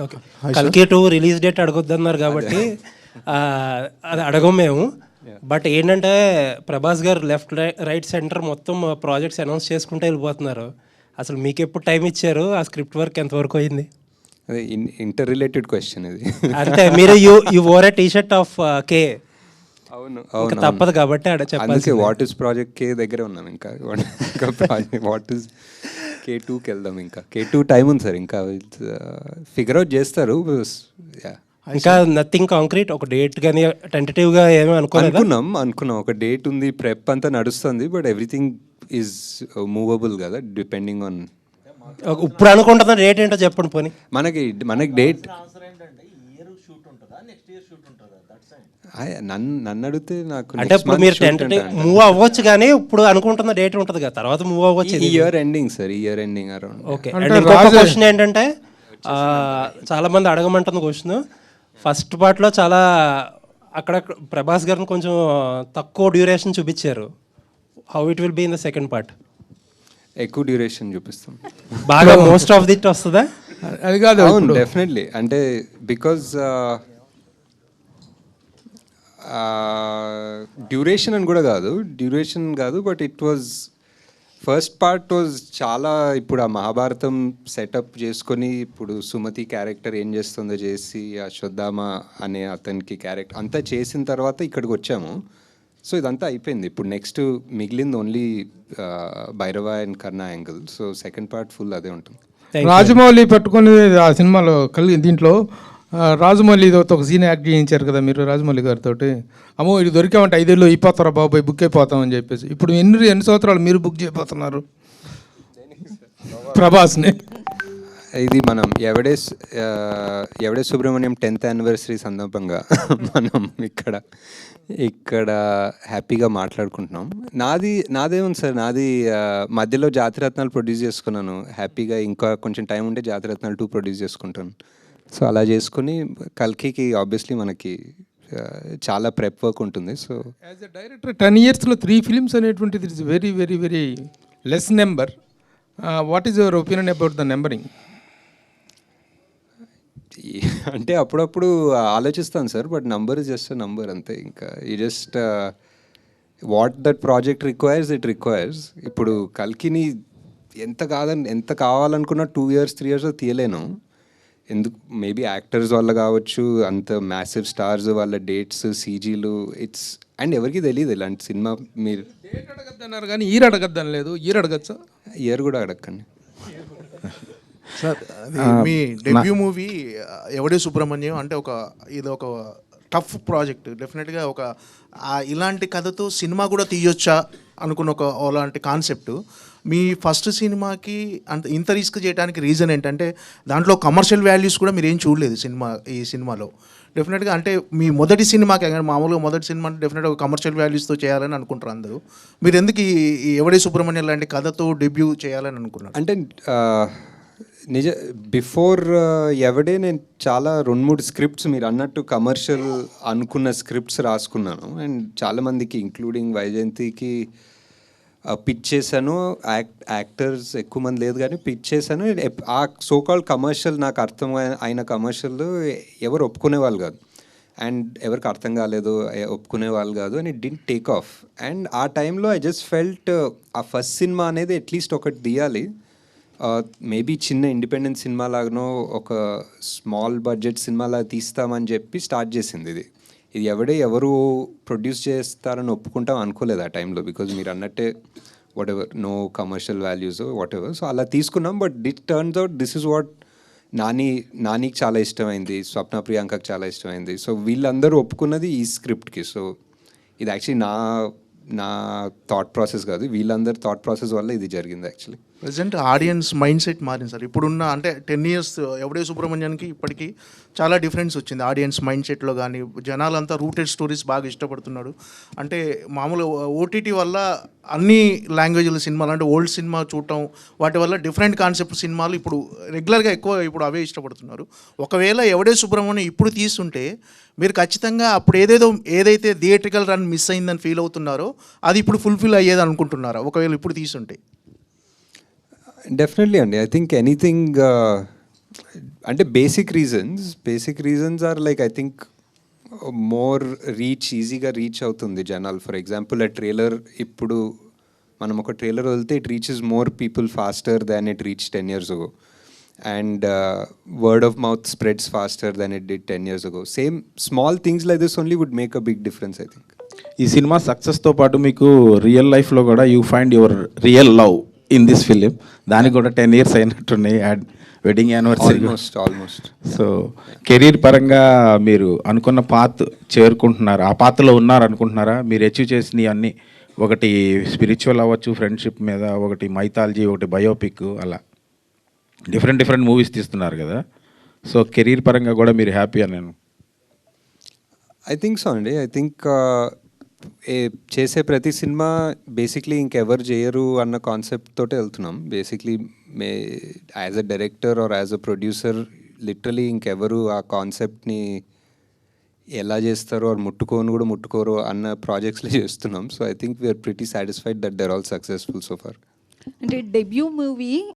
Okay, కల్కి 2 release date అడగొద్దన్నారు కాబట్టి అది అడగం మేము. బట్ ఏంటంటే ప్రభాస్ గారు లెఫ్ట్ రైట్ సెంటర్ మొత్తం ప్రాజెక్ట్స్ అనౌన్స్ చేసుకుంటూ వెళ్ళిపోతున్నారు. అసలు మీకు ఎప్పుడు టైం ఇచ్చారు? ఆ స్క్రిప్ట్ వర్క్ ఎంతవరకు అయింది? అదే ఇంటర్ రిలేటెడ్ క్వశ్చన్ ఇది. అంటే మీరు you wore a T-shirt of K. అవును ఇంకా తప్పదు కాబట్టి అక్కడ చెప్పాలి. వాట్ ఇస్ ప్రాజెక్ట్ కే దగ్గర ఉన్నాం. ఇంకా వాట్ ఇస్ K2కి వెళ్దాం. ఇంకా K2 టైం ఉంది సార్, ఇంకా ఫిగర్ అవుట్ చేస్తారు. ఇంకా నథింగ్ కాంక్రీట్, ఒక డేట్ కానీ టెంటేటివ్గా ఏమీ అనుకున్నాం ఒక డేట్ ఉంది, ప్రెప్ అంతా నడుస్తుంది. బట్ ఎవ్రీథింగ్ ఈజ్ మూవబుల్ కదా, డిపెండింగ్ ఆన్. ఇప్పుడు అనుకుంటున్న డేట్ ఏంటో చెప్పండి పోనీ. మనకి డేట్ నన్ను అడిగితే నాకు అంటే ఇప్పుడు మీరు టెంటేటివ్ మూవ్ అవ్వచ్చు, కానీ ఇప్పుడు అనుకుంటున్న డేట్ ఉంటుంది కదా, తర్వాత మూవ్ అవ్వచ్చు. ఈ ఇయర్ ఎండింగ్ సార్, ఈ year ending around. Okay, and ఇంకొక క్వశ్చన్ ఏంటంటే చాలా మంది అడగమంటుంది క్వశ్చన్. ఫస్ట్ పార్ట్లో చాలా అక్కడ ప్రభాస్ గారిని కొంచెం తక్కువ డ్యూరేషన్ చూపించారు. How it will be in the second part? ఎక్కువ డ్యూరేషన్ చూపిస్తాం బాగా, మోస్ట్ ఆఫ్ దిట్ వస్తుందా? అది కాదు, అవును డెఫినెట్లీ. అంటే బికాజ్ డ్యూరేషన్ అని కూడా కాదు, but it was first part was చాలా. ఇప్పుడు ఆ మహాభారతం సెటప్ చేసుకొని, ఇప్పుడు సుమతి క్యారెక్టర్ ఏం చేస్తుందో చేసి, ఆ శ్రద్ధామ అనే అతనికి క్యారెక్టర్ అంతా చేసిన తర్వాత ఇక్కడికి వచ్చాము. సో ఇదంతా అయిపోయింది. ఇప్పుడు నెక్స్ట్ మిగిలింది only Bhairava and Karna angle. So second part full అదే ఉంటుంది. రాజమౌళి పెట్టుకుని ఆ సినిమాలో దీంట్లో రాజమౌళితో ఒక సీన్ యాక్ట్ చేయించారు కదా మీరు రాజమౌళి గారితో. అమ్మో ఇది దొరికామంటే 5 ఏళ్ళు అయిపోతారా బాబాయ్, బుక్ అయిపోతామని చెప్పేసి. ఇప్పుడు ఎన్ని సంవత్సరాలు మీరు బుక్ చేయబోతున్నారు ప్రభాస్ని? ఇది మనం ఎవడే సుబ్రహ్మణ్యం 10th యానివర్సరీ సందర్భంగా మనం ఇక్కడ హ్యాపీగా మాట్లాడుకుంటున్నాం. నాదేముంది సార్, నాది మధ్యలో జాతిరత్నాలు ప్రొడ్యూస్ చేసుకున్నాను హ్యాపీగా. ఇంకా కొంచెం టైం ఉంటే జాతిరత్నాలు 2 ప్రొడ్యూస్ చేసుకుంటాను. సో అలా చేసుకుని కల్కికి ఆబ్వియస్లీ మనకి చాలా ప్రెప్ వర్క్ ఉంటుంది. So as a director 10 yearsలో 3 films అనేటువంటిది it's very very very less number. What is your opinion about the numbering? అంటే అప్పుడప్పుడు ఆలోచిస్తాను sir, but number is just number అంతే. ఇంకా ఈ just what that project requires, it requires. ఇప్పుడు కల్కిని ఎంత కావాలనుకున్నా 2 years 3 years తీయలేను. ఎందుకు, మేబీ యాక్టర్స్ వల్ల కావచ్చు, అంత మ్యాసివ్ స్టార్స్ వాళ్ళ డేట్స్, సీజీలు, ఇట్స్ అండ్ ఎవరికి తెలియదు ఇలాంటి సినిమా. మీరు డేట్ అడగద్దన్నారు కానీ ఇయర్ అడగద్దని లేదు. ఇయర్ అడగచ్చా? ఇయర్ కూడా అడగండి సార్. మీ డెబ్యూ మూవీ ఎవడే సుబ్రహ్మణ్యం అంటే ఇది ఒక టఫ్ ప్రాజెక్ట్. డెఫినెట్గా ఇలాంటి కథతో సినిమా కూడా తీయొచ్చా అనుకున్న అలాంటి కాన్సెప్ట్. మీ ఫస్ట్ సినిమాకి ఇంత రిస్క్ చేయడానికి రీజన్ ఏంటంటే దాంట్లో కమర్షియల్ వాల్యూస్ కూడా మీరు ఏం చూడలేదు ఈ సినిమాలో. డెఫినెట్గా అంటే మీ మొదటి సినిమాకి, మామూలుగా మొదటి సినిమా అంటే డెఫినెట్గా ఒక కమర్షియల్ వాల్యూస్తో చేయాలని అనుకుంటారు అందరూ. మీరు ఎందుకు ఈ ఎవడే సుబ్రహ్మణ్యం లాంటి కథతో డెబ్యూ చేయాలని అనుకున్నారు? అంటే బిఫోర్ ఎవడే నేను చాలా 2-3 స్క్రిప్ట్స్ మీరు అన్నట్టు కమర్షియల్ అనుకున్న స్క్రిప్ట్స్ రాసుకున్నాను. అండ్ చాలామందికి ఇంక్లూడింగ్ వైజయంతికి పిచ్ చేశాను. యాక్టర్స్ ఎక్కువ మంది లేదు కానీ పిచ్ చేశాను. ఆ సోకాల్డ్ కమర్షియల్, నాకు అర్థం అయిన కమర్షియల్ ఎవరు ఒప్పుకునే వాళ్ళు కాదు, అండ్ ఎవరికి అర్థం కాలేదు, ఒప్పుకునే వాళ్ళు కాదు, and it didn't take off. And ఆ టైంలో ఐ జస్ట్ ఫెల్ట్ ఆ ఫస్ట్ సినిమా అనేది అట్లీస్ట్ ఒకటి తీయాలి. మేబీ చిన్న ఇండిపెండెంట్ సినిమా లాగానో, ఒక స్మాల్ బడ్జెట్ సినిమాలా తీస్తామని చెప్పి స్టార్ట్ చేసింది ఇది. ఎవరు ప్రొడ్యూస్ చేస్తారని ఒప్పుకుంటాం అనుకోలేదు ఆ టైంలో. బికాజ్ మీరు అన్నట్టే whatever, no commercial values whatever. So అలా తీసుకున్నాం. But it turns out this is what నానికి చాలా ఇష్టమైంది, స్వప్న ప్రియాంకకి చాలా ఇష్టమైంది. సో వీళ్ళందరూ ఒప్పుకున్నది ఈ స్క్రిప్ట్కి. సో ఇది యాక్చువల్లీ నా థాట్ ప్రాసెస్ కాదు, వీళ్ళందరి థాట్ ప్రాసెస్ వల్ల ఇది జరిగింది actually. Present audience mind set మారింది సార్. ఇప్పుడున్న అంటే 10 years ఎవడే సుబ్రహ్మణ్యానికి ఇప్పటికీ చాలా డిఫరెన్స్ వచ్చింది ఆడియన్స్ మైండ్ సెట్లో. కానీ జనాలంతా రూటెడ్ స్టోరీస్ బాగా ఇష్టపడుతున్నాడు. అంటే మామూలు ఓటీటీ వల్ల అన్ని లాంగ్వేజ్ల సినిమాలు, అంటే ఓల్డ్ సినిమా చూడటం, వాటి వల్ల డిఫరెంట్ కాన్సెప్ట్ సినిమాలు ఇప్పుడు రెగ్యులర్గా ఇప్పుడు అవే ఇష్టపడుతున్నారు. ఒకవేళ ఎవడే సుబ్రహ్మణ్యం ఇప్పుడు తీస్తుంటే మీరు ఖచ్చితంగా అప్పుడు ఏదైతే థియేట్రికల్ రన్ మిస్ అయిందని ఫీల్ అవుతున్నారో అది ఇప్పుడు ఫుల్ఫిల్ అయ్యేది అనుకుంటున్నారా ఒకవేళ ఇప్పుడు తీసుంటే? డెఫినెట్లీ అండి. ఐ థింక్ ఎనీథింగ్ అంటే basic reasons are like I think more ఈజీగా రీచ్ అవుతుంది జనాలు. ఫర్ ఎగ్జాంపుల్ ఆ ట్రైలర్ ఇప్పుడు మనం ఒక ట్రైలర్ వదిలితే it reaches more people faster than it reach 10 years ago. And word of mouth spreads faster than it did 10 years ago. Same small things like this only would make a big difference, I think. ఈ సినిమా సక్సెస్తో పాటు మీకు real లైఫ్లో కూడా you find your real love in this film. దానికి కూడా 10 years అయినట్టున్నాయి, wedding anniversary. Almost. So career పరంగా మీరు అనుకున్న పాత్ చేరుకుంటున్నారు, ఆ పాత్రలో ఉన్నారు అనుకుంటున్నారా? మీరు అచీవ్ చేసినవి అన్నీ, ఒకటి స్పిరిచువల్ అవ్వచ్చు, ఫ్రెండ్షిప్ మీద, ఒకటి మైథాలజీ, ఒకటి బయోపిక్, అలా డిఫరెంట్ మూవీస్ తీస్తున్నారు కదా. సో కెరీర్ పరంగా కూడా మీరు హ్యాపీ అని నేను ఐ థింక్ సో అండి. ఐ థింక్ చేసే ప్రతి సినిమా బేసిక్లీ ఇంకెవరు చేయరు అన్న కాన్సెప్ట్ తోటే వెళ్తున్నాం. Basically as a director or as a producer literally ఇంకెవరు ఆ కాన్సెప్ట్ని ఎలా చేస్తారో ఆర్ ముట్టుకోరు అన్న ప్రాజెక్ట్స్లో చేస్తున్నాం. So I think we're pretty satisfied that they're all successful so far. అంటే డెబ్యూ మూవీ